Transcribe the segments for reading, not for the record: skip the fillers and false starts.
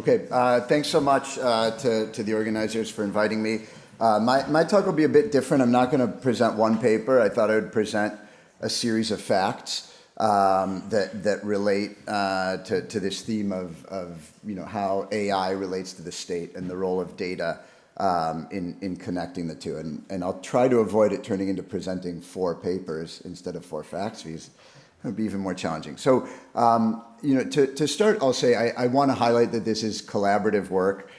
Okay, thanks so much to the organizers for inviting me. My talk will be a bit different. I'm not going to present one paper. I thought I would present a series of facts that relate to this theme of how AI relates to the state and the role of data in connecting the two. And I'll try to avoid it turning into presenting 4 papers instead of 4 facts, because it would be even more challenging. So, to start, I'll say I want to highlight that this is collaborative work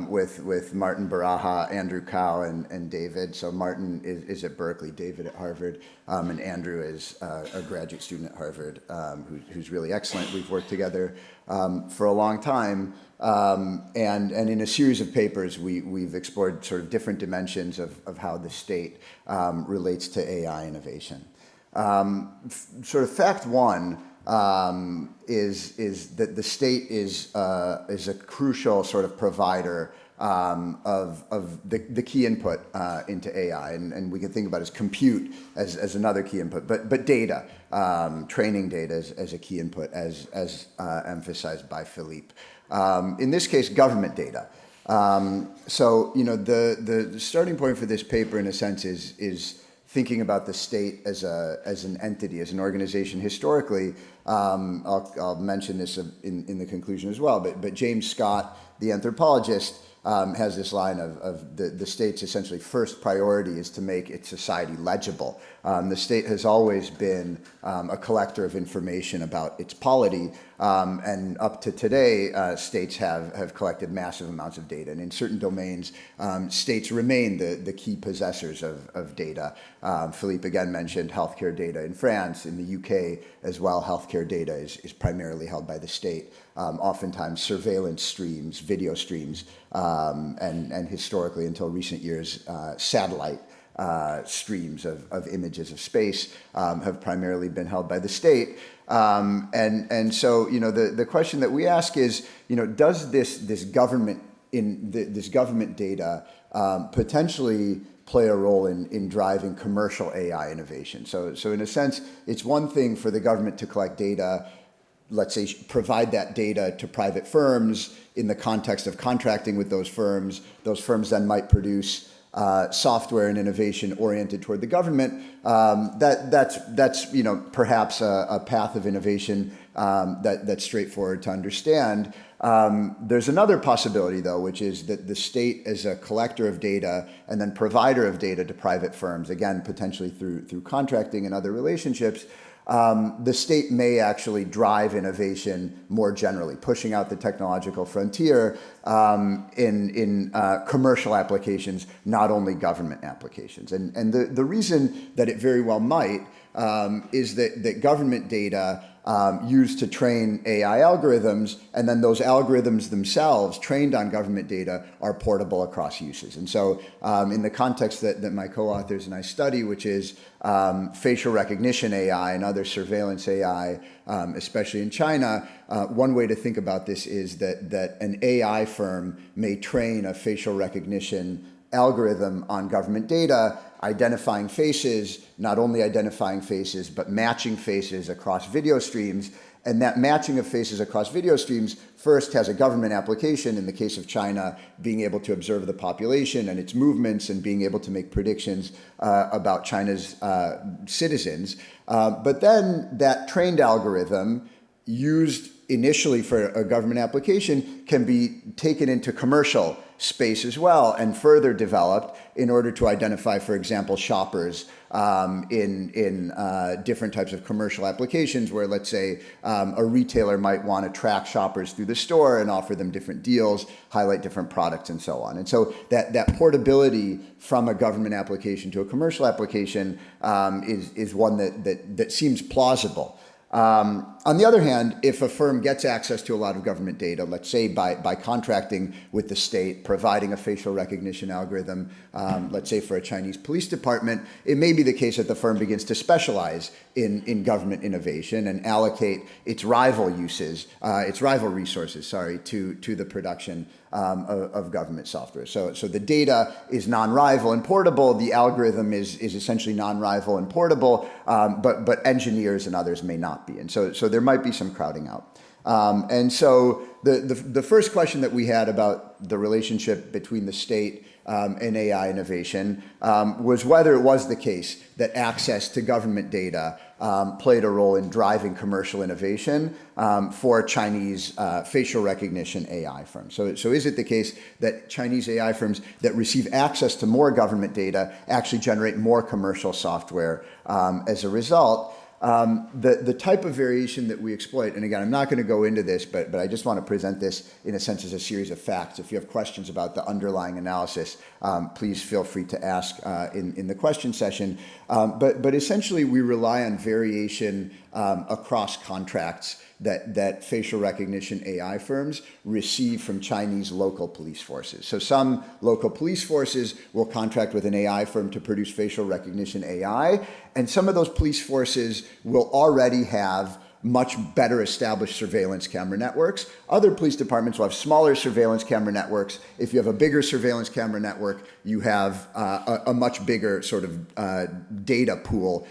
with Martin Baraha, Andrew Kao, and David. So Martin is at Berkeley, David at Harvard, and Andrew is a graduate student at Harvard who's really excellent. We've worked together for a long time, and in a series of papers, we've explored sort of different dimensions of how the state relates to AI innovation. Sort of fact one is that the state is a crucial sort of provider of the key input into AI, and we can think about it as compute as another key input, but data, training data as a key input, as emphasized by Philippe. In this case, government data. So the starting point for this paper, in a sense, is thinking about the state as an entity, as an organization historically. I'll mention this in the conclusion as well, but James Scott, the anthropologist, has this line of the state's essentially first priority is to make its society legible. The state has always been a collector of information about its polity, and up to today, states have collected massive amounts of data. And in certain domains, states remain the key possessors of data. Philippe again mentioned healthcare data in France. In the UK as well, healthcare data is primarily held by the state. Oftentimes surveillance streams, video streams, and historically until recent years, satellite streams of images of space have primarily been held by the state. And so the question that we ask is, does this government this government data potentially play a role in driving commercial AI innovation? So in a sense, it's one thing for the government to collect data, let's say provide that data to private firms in the context of contracting with those firms. Those firms then might produce software and innovation oriented toward the government. That's perhaps a path of innovation that's straightforward to understand. There's another possibility, though, which is that the state as a collector of data and then provider of data to private firms, again, potentially through contracting and other relationships, the state may actually drive innovation more generally, pushing out the technological frontier in commercial applications, not only government applications. And the reason that it very well might is that government data used to train AI algorithms, and then those algorithms themselves trained on government data are portable across uses. And so in the context that my co-authors and I study, which is facial recognition AI and other surveillance AI, especially in China, one way to think about this is that an AI firm may train a facial recognition algorithm on government data, identifying faces, not only identifying faces, but matching faces across video streams. And that matching of faces across video streams first has a government application, in the case of China, being able to observe the population and its movements and being able to make predictions about China's citizens. But then that trained algorithm used initially for a government application can be taken into commercial space as well and further developed in order to identify, for example, shoppers in different types of commercial applications where, let's say, a retailer might want to track shoppers through the store and offer them different deals, highlight different products, and so on. And so that portability from a government application to a commercial application is one that seems plausible. On the other hand, if a firm gets access to a lot of government data, let's say by contracting with the state, providing a facial recognition algorithm, let's say for a Chinese police department, it may be the case that the firm begins to specialize in government innovation and allocate its rival resources, to the production of government software. So the data is non-rival and portable. The algorithm is essentially non-rival and portable, but engineers and others may not be. And so there might be some crowding out. And so the first question that we had about the relationship between the state and AI innovation was whether it was the case that access to government data played a role in driving commercial innovation for Chinese facial recognition AI firms. So is it the case that Chinese AI firms that receive access to more government data actually generate more commercial software as a result? The type of variation that we exploit, and again, I'm not going to go into this, but I just want to present this in a sense as a series of facts. If you have questions about the underlying analysis, please feel free to ask in the question session. But essentially, we rely on variation across contracts that facial recognition AI firms receive from Chinese local police forces. So some local police forces will contract with an AI firm to produce facial recognition AI, and some of those police forces will already have much better established surveillance camera networks. Other police departments will have smaller surveillance camera networks. If you have a bigger surveillance camera network, you have a much bigger sort of data pool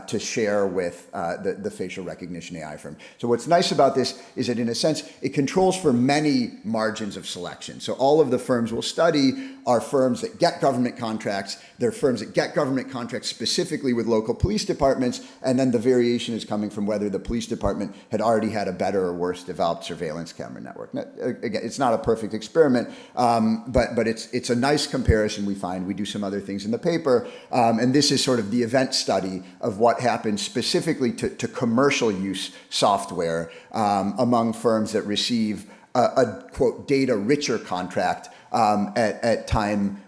to share with the facial recognition AI firm. So what's nice about this is that in a sense, it controls for many margins of selection. So all of the firms we'll study are firms that get government contracts. They're firms that get government contracts specifically with local police departments, and then the variation is coming from whether the police department had already had a better or worse developed surveillance camera network. Now, again, it's not a perfect experiment, but it's a nice comparison we find. We do some other things in the paper, and this is sort of the event study of what happens specifically to commercial use software among firms that receive a quote data richer contract at time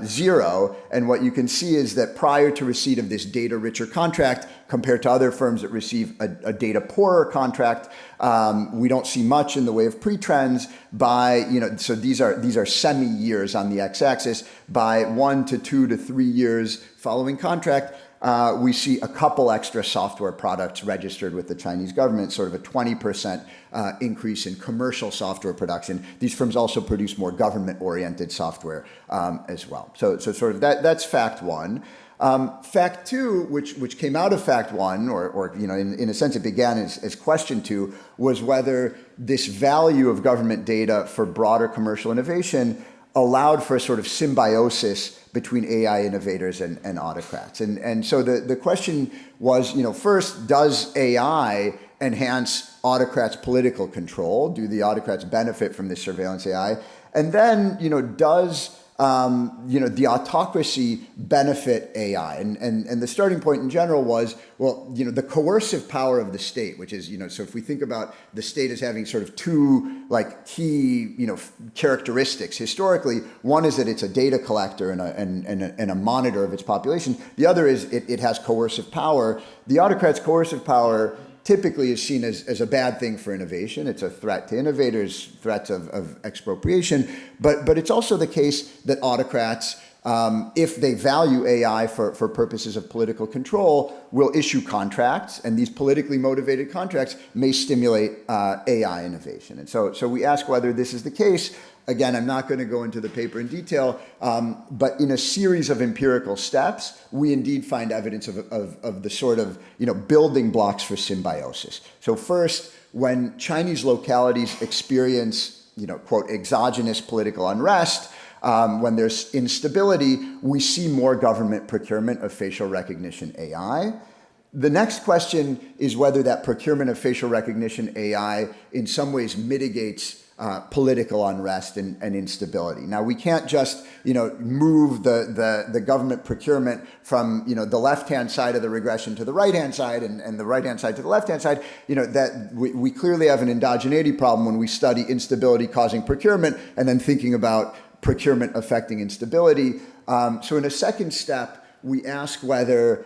zero. And what you can see is that prior to receipt of this data richer contract, compared to other firms that receive a data poorer contract, we don't see much in the way of pre-trends by, so these are semi-years on the x-axis. By 1 to 2 to 3 years following contract, we see a couple extra software products registered with the Chinese government, sort of a 20% increase in commercial software production. These firms also produce more government-oriented software as well. So sort of that's fact one. Fact two, which came out of fact one, or in a sense it began as question two, was whether this value of government data for broader commercial innovation allowed for a sort of symbiosis between AI innovators and autocrats. And so the question was, first, does AI enhance autocrats' political control? Do the autocrats benefit from this surveillance AI? And then, does the autocracy benefit AI? And the starting point in general was, the coercive power of the state, which is, so if we think about the state as having sort of two key, characteristics historically, one is that it's a data collector and a monitor of its population. The other is it has coercive power. The autocrat's coercive power typically is seen as a bad thing for innovation. It's a threat to innovators, threats of expropriation, but it's also the case that autocrats, if they value AI for purposes of political control, will issue contracts, and these politically motivated contracts may stimulate AI innovation. And so we ask whether this is the case. Again, I'm not going to go into the paper in detail, but in a series of empirical steps, we indeed find evidence of the sort of building blocks for symbiosis. So first, when Chinese localities experience quote exogenous political unrest, when there's instability, we see more government procurement of facial recognition AI. The next question is whether that procurement of facial recognition AI in some ways mitigates political unrest and instability. Now, we can't just move the government procurement from the left-hand side of the regression to the right-hand side and the right-hand side to the left-hand side. That we clearly have an endogeneity problem when we study instability causing procurement and then thinking about procurement affecting instability. So in a second step, we ask whether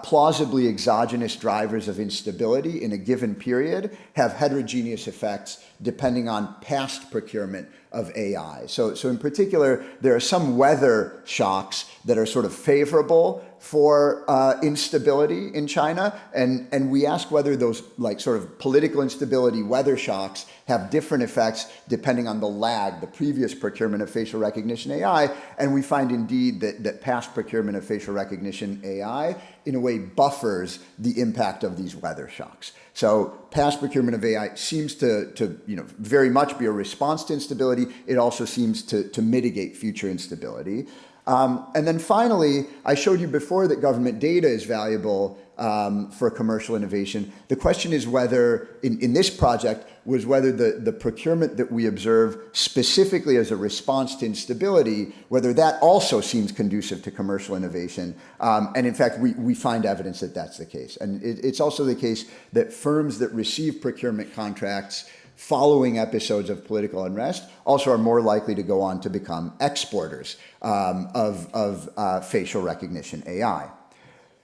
plausibly exogenous drivers of instability in a given period have heterogeneous effects depending on past procurement of AI. So in particular, there are some weather shocks that are sort of favorable for instability in China, and we ask whether those like sort of political instability weather shocks have different effects depending on the lag, the previous procurement of facial recognition AI, and we find indeed that past procurement of facial recognition AI in a way buffers the impact of these weather shocks. So past procurement of AI seems to very much be a response to instability. It also seems to mitigate future instability. And then finally, I showed you before that government data is valuable for commercial innovation. The question is whether, in this project, was whether the procurement that we observe specifically as a response to instability, whether that also seems conducive to commercial innovation. And in fact, we find evidence that that's the case. And it's also the case that firms that receive procurement contracts following episodes of political unrest also are more likely to go on to become exporters of facial recognition AI.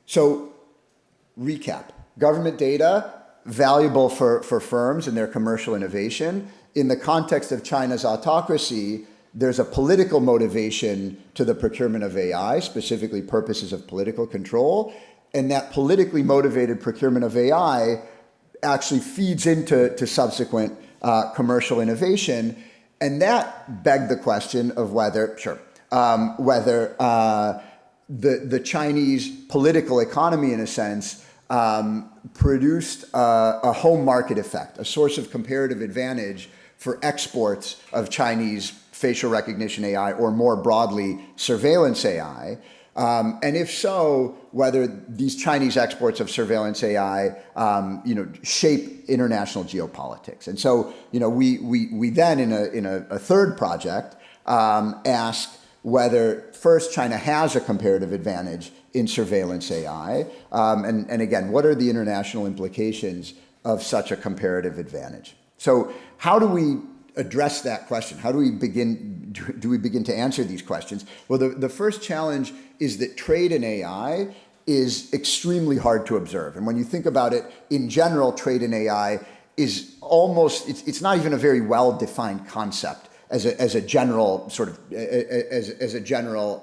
So, recap. Government data, valuable for firms and their commercial innovation. In the context of China's autocracy, there's a political motivation to the procurement of AI, specifically purposes of political control, and that politically motivated procurement of AI actually feeds into subsequent commercial innovation, and that begged the question of whether the Chinese political economy, in a sense, produced a home market effect, a source of comparative advantage for exports of Chinese facial recognition AI, or more broadly, surveillance AI. And if so, whether these Chinese exports of surveillance AI, shape international geopolitics. And so, we then in a third project ask whether first China has a comparative advantage in surveillance AI, and again, what are the international implications of such a comparative advantage? So, how do we address that question? How do we begin to answer these questions? Well, the first challenge is that trade in AI is extremely hard to observe. And when you think about it, in general, trade in AI is almost, it's not even a very well-defined concept as a general sort of, as a general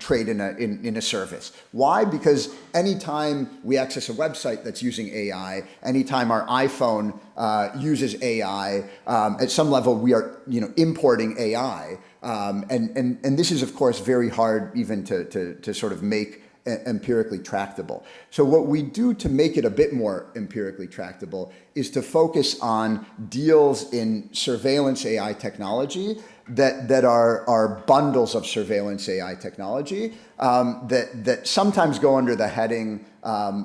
trade in a service. Why? Because anytime we access a website that's using AI, anytime our iPhone uses AI, at some level we are importing AI, and this is of course very hard even to sort of make empirically tractable. So what we do to make it a bit more empirically tractable is to focus on deals in surveillance AI technology that are bundles of surveillance AI technology that sometimes go under the heading,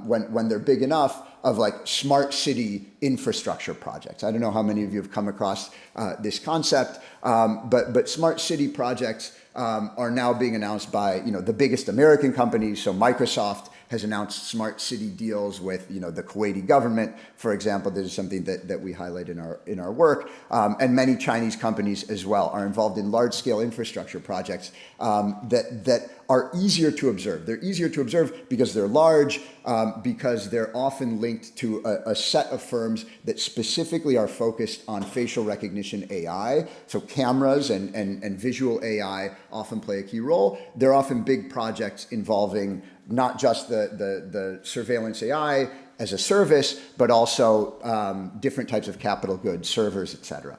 when they're big enough, of like smart city infrastructure projects. I don't know how many of you have come across this concept, but smart city projects are now being announced by the biggest American companies. So Microsoft has announced smart city deals with the Kuwaiti government, for example. This is something that we highlight in our work, and many Chinese companies as well are involved in large-scale infrastructure projects that are easier to observe. They're easier to observe because they're large, because they're often linked to a set of firms that specifically are focused on facial recognition AI. So cameras and visual AI often play a key role. They're often big projects involving not just the surveillance AI as a service, but also different types of capital goods, servers, et cetera.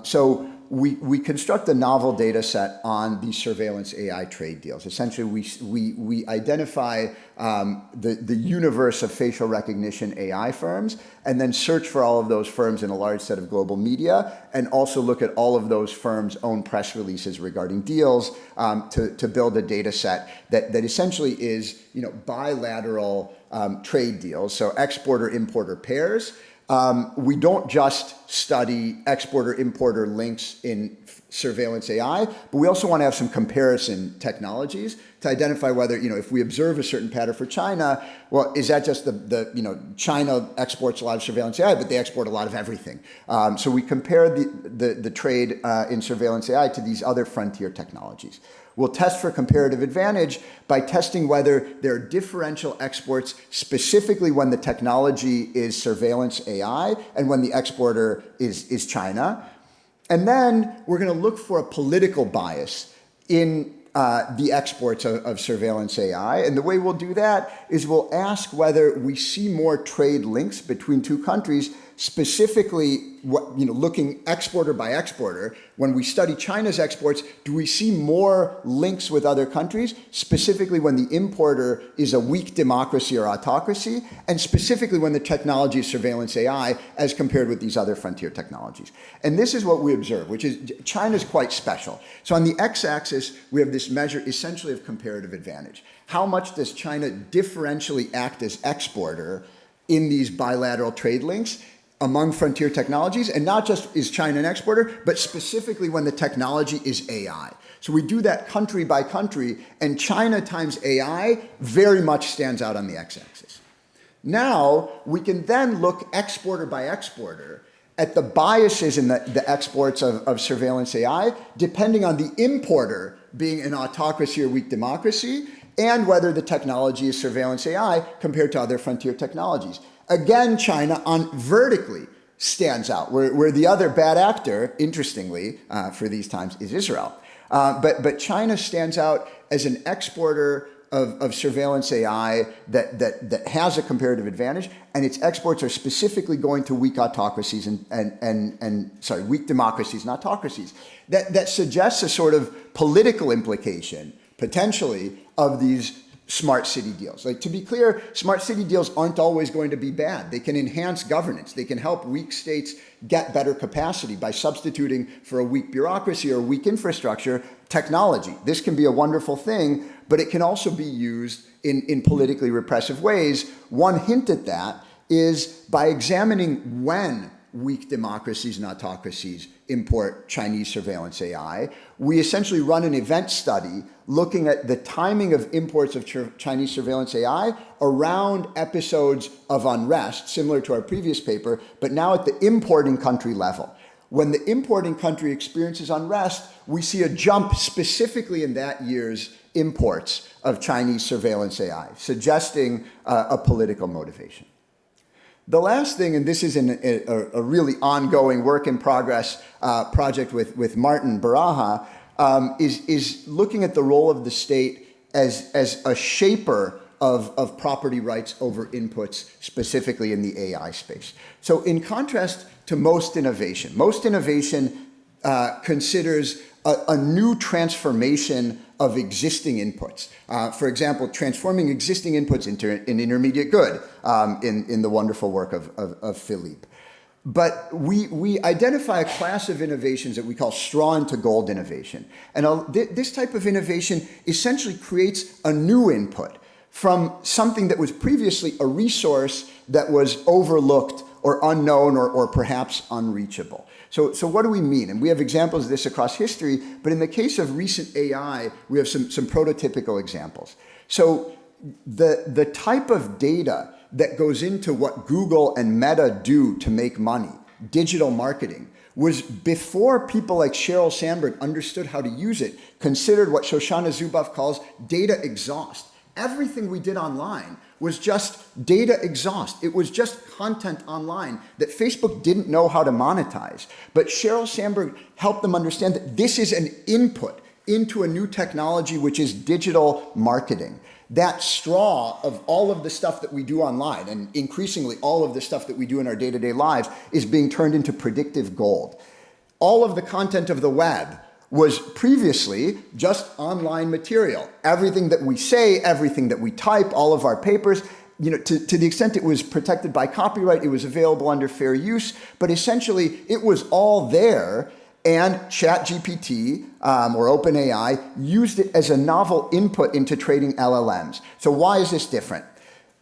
So we construct a novel data set on these surveillance AI trade deals. Essentially, we identify the universe of facial recognition AI firms, and then search for all of those firms in a large set of global media, and also look at all of those firms' own press releases regarding deals to build a data set that essentially is bilateral trade deals, so exporter-importer pairs. We don't just study exporter-importer links in surveillance AI, but we also want to have some comparison technologies to identify whether, if we observe a certain pattern for China, well, is that just China exports a lot of surveillance AI, but they export a lot of everything. So we compare the trade in surveillance AI to these other frontier technologies. We'll test for comparative advantage by testing whether there are differential exports, specifically when the technology is surveillance AI and when the exporter is China. And then we're going to look for a political bias in the exports of surveillance AI. And the way we'll do that is we'll ask whether we see more trade links between two countries, specifically looking exporter by exporter. When we study China's exports, do we see more links with other countries, specifically when the importer is a weak democracy or autocracy, and specifically when the technology is surveillance AI as compared with these other frontier technologies. And this is what we observe, which is China's quite special. So on the x-axis, we have this measure essentially of comparative advantage. How much does China differentially act as exporter in these bilateral trade links among frontier technologies? And not just is China an exporter, but specifically when the technology is AI. So we do that country by country, and China times AI very much stands out on the x-axis. Now, we can then look exporter by exporter at the biases in the exports of surveillance AI, depending on the importer being an autocracy or weak democracy, and whether the technology is surveillance AI compared to other frontier technologies. Again, China vertically stands out, where the other bad actor, interestingly, for these times, is Israel. But China stands out as an exporter of surveillance AI that has a comparative advantage, and its exports are specifically going to weak autocracies weak democracies and autocracies. That suggests a sort of political implication, potentially, of these smart city deals. Like, to be clear, smart city deals aren't always going to be bad. They can enhance governance. They can help weak states get better capacity by substituting for a weak bureaucracy or weak infrastructure technology. This can be a wonderful thing, but it can also be used in politically repressive ways. One hint at that is by examining when weak democracies and autocracies import Chinese surveillance AI. We essentially run an event study looking at the timing of imports of Chinese surveillance AI around episodes of unrest, similar to our previous paper, but now at the importing country level. When the importing country experiences unrest, we see a jump specifically in that year's imports of Chinese surveillance AI, suggesting a political motivation. The last thing, and this is a really ongoing work in progress project with Martin Baraha, is looking at the role of the state as a shaper of property rights over inputs, specifically in the AI space. So in contrast to most innovation considers a new transformation of existing inputs. For example, transforming existing inputs into an intermediate good in the wonderful work of Philippe. But we identify a class of innovations that we call straw into gold innovation. And this type of innovation essentially creates a new input from something that was previously a resource that was overlooked or unknown or perhaps unreachable. So what do we mean? And we have examples of this across history, but in the case of recent AI, we have some prototypical examples. So the type of data that goes into what Google and Meta do to make money, digital marketing, was before people like Sheryl Sandberg understood how to use it, considered what Shoshana Zuboff calls data exhaust. Everything we did online was just data exhaust. It was just content online that Facebook didn't know how to monetize. But Sheryl Sandberg helped them understand that this is an input into a new technology, which is digital marketing. That straw of all of the stuff that we do online, and increasingly all of the stuff that we do in our day-to-day lives, is being turned into predictive gold. All of the content of the web was previously just online material. Everything that we say, everything that we type, all of our papers, to the extent it was protected by copyright, it was available under fair use, but essentially it was all there, and ChatGPT or OpenAI used it as a novel input into trading LLMs. So why is this different?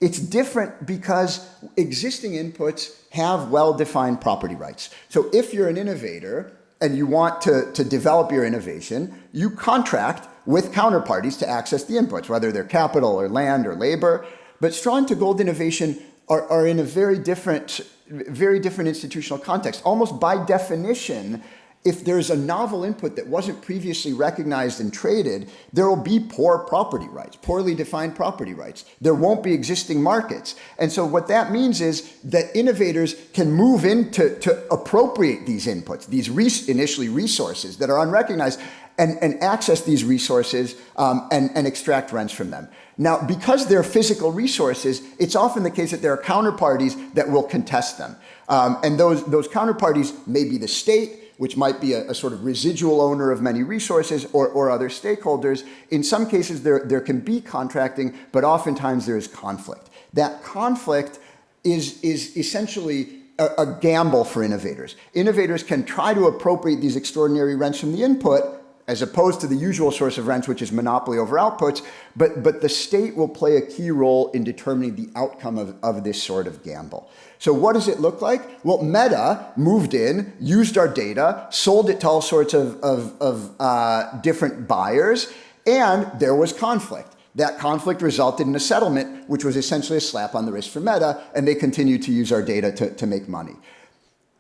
It's different because existing inputs have well-defined property rights. So if you're an innovator and you want to develop your innovation, you contract with counterparties to access the inputs, whether they're capital or land or labor. But straw into gold innovation are in a very different institutional context. Almost by definition, If there's a novel input that wasn't previously recognized and traded, there will be poor property rights, poorly defined property rights. There won't be existing markets. And so what that means is that innovators can move in to appropriate these inputs, these initially resources that are unrecognized, and access these resources and extract rents from them. Now, because they're physical resources, it's often the case that there are counterparties that will contest them. And those counterparties may be the state, which might be a sort of residual owner of many resources, or other stakeholders. In some cases, there can be contracting, but oftentimes there is conflict. That conflict is essentially a gamble for innovators. Innovators can try to appropriate these extraordinary rents from the input, as opposed to the usual source of rents, which is monopoly over outputs, but the state will play a key role in determining the outcome of this sort of gamble. So what does it look like? Well, Meta moved in, used our data, sold it to all sorts of different buyers, and there was conflict. That conflict resulted in a settlement, which was essentially a slap on the wrist for Meta, and they continued to use our data to make money.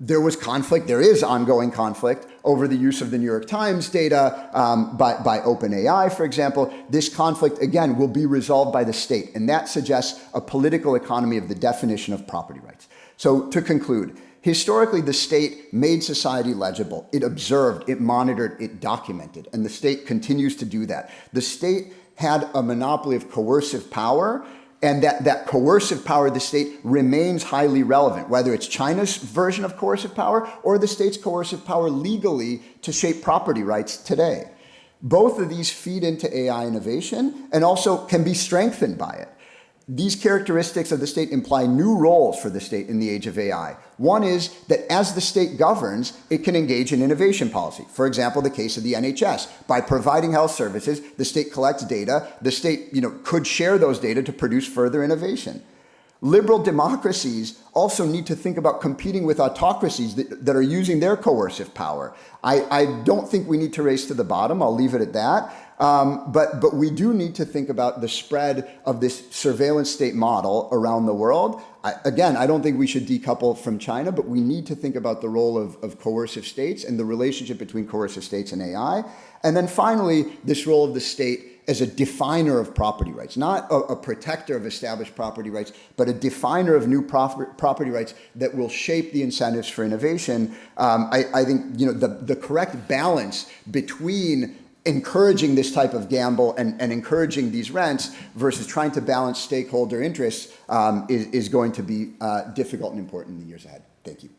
There was conflict, there is ongoing conflict over the use of the New York Times data by OpenAI, for example. This conflict, again, will be resolved by the state, and that suggests a political economy of the definition of property rights. So to conclude, historically, the state made society legible. It observed, it monitored, it documented, and the state continues to do that. The state had a monopoly of coercive power, and that coercive power of the state remains highly relevant, whether it's China's version of coercive power or the state's coercive power legally to shape property rights today. Both of these feed into AI innovation and also can be strengthened by it. These characteristics of the state imply new roles for the state in the age of AI. One is that as the state governs, it can engage in innovation policy. For example, the case of the NHS. By providing health services, the state collects data. The state, could share those data to produce further innovation. Liberal democracies also need to think about competing with autocracies that are using their coercive power. I don't think we need to race to the bottom. I'll leave it at that. But we do need to think about the spread of this surveillance state model around the world. I don't think we should decouple from China, but we need to think about the role of coercive states and the relationship between coercive states and AI. And then finally, this role of the state as a definer of property rights, not a protector of established property rights, but a definer of new property rights that will shape the incentives for innovation. I think the correct balance between encouraging this type of gamble and encouraging these rents versus trying to balance stakeholder interests is going to be difficult and important in the years ahead. Thank you.